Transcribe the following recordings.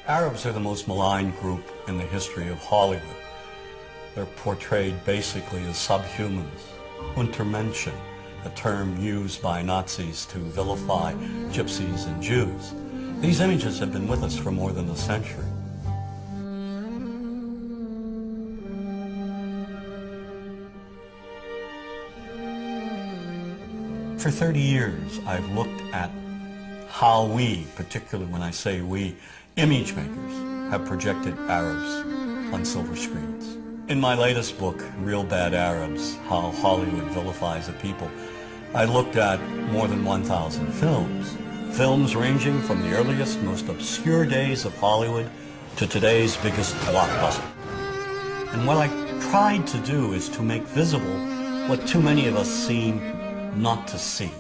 Arabs are the most maligned group in the history of Hollywood. They're portrayed basically as subhumans. Untermenschen, a term used by Nazis to vilify gypsies and Jews. These images have been with us for more than a century. For 30 years, I've looked at how we, particularly when I say we, image makers, have projected Arabs on silver screens. In my latest book, Real Bad Arabs, How Hollywood Vilifies a People, I looked at more than 1,000 films. Films ranging from the earliest, most obscure days of Hollywood to today's biggest blockbuster. And what I tried to do is to make visible what too many of us seem not to see.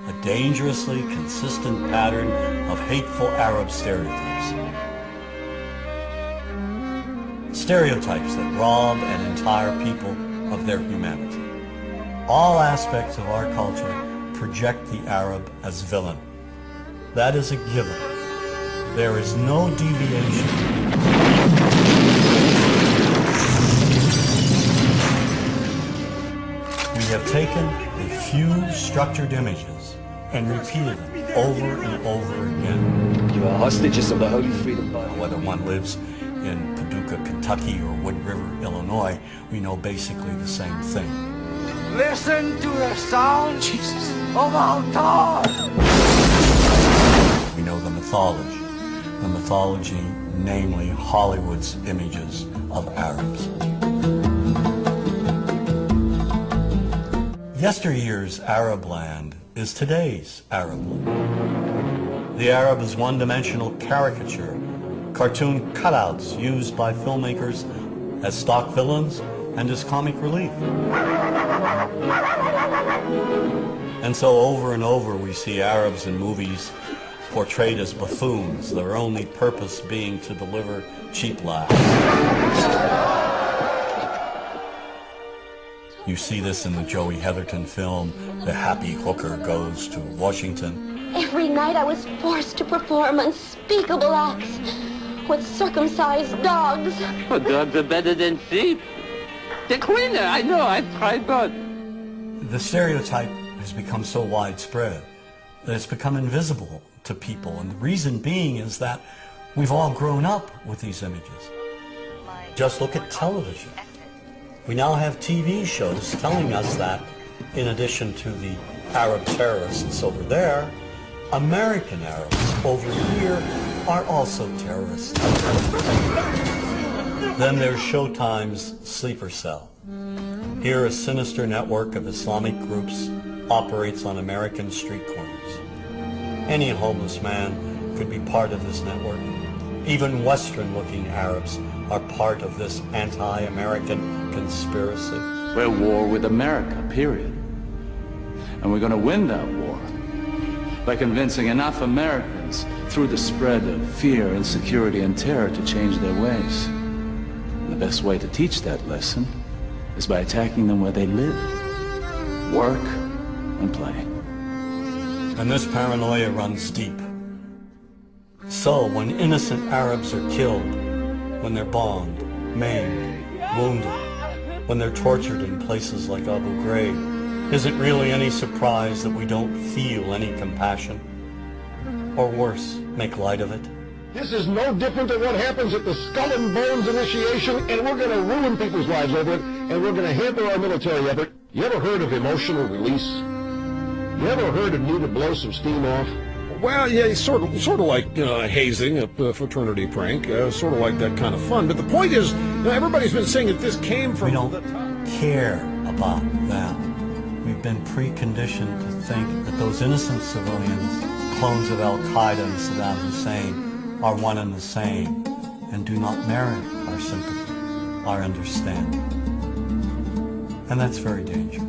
A dangerously consistent pattern of hateful Arab stereotypes. Stereotypes that rob an entire people of their humanity. All aspects of our culture project the Arab as villain. That is a given. There is no deviation. We have taken a few structured images and repeated them over and over again. You are hostages of the Holy Freedom Bible. Whether one lives in Paducah, Kentucky or Wood River, Illinois, we know basically the same thing. Listen to the sound of Altar! We know the mythology. The mythology, namely Hollywood's images of Arabs. Yesteryear's Arab land is today's Arab land. The Arab is one-dimensional caricature, cartoon cutouts used by filmmakers as stock villains and as comic relief. And so over and over we see Arabs in movies portrayed as buffoons, their only purpose being to deliver cheap laughs. You see this in the Joey Heatherton film, The Happy Hooker Goes to Washington. Every night I was forced to perform unspeakable acts with circumcised dogs. Oh, dogs are better than sheep. They're cleaner, I know, I've tried both. The stereotype has become so widespread that it's become invisible to people. And the reason being is that we've all grown up with these images. Just look at television. We now have TV shows telling us that, in addition to the Arab terrorists over there, American Arabs over here are also terrorists. Then there's Showtime's Sleeper Cell. Here a sinister network of Islamic groups operates on American street corners. Any homeless man could be part of this network. Even Western-looking Arabs are part of this anti-American conspiracy. We're at war with America, period. And we're going to win that war by convincing enough Americans through the spread of fear, insecurity, and terror to change their ways. And the best way to teach that lesson is by attacking them where they live, work, and play. And this paranoia runs deep. So when innocent Arabs are killed, when they're bombed, maimed, wounded, when they're tortured in places like Abu Ghraib, is it really any surprise that we don't feel any compassion? Or worse, make light of it? This is no different than what happens at the Skull and Bones initiation, and we're going to ruin people's lives over it, and we're going to hamper our military effort. You ever heard of emotional release? You ever heard of need to blow some steam off? Well, yeah, sort of like, hazing, a fraternity prank, sort of like that kind of fun. But the point is, everybody's been saying that this came from... We don't care about them. We've been preconditioned to think that those innocent civilians, clones of Al-Qaeda and Saddam Hussein, are one and the same and do not merit our sympathy, our understanding. And that's very dangerous.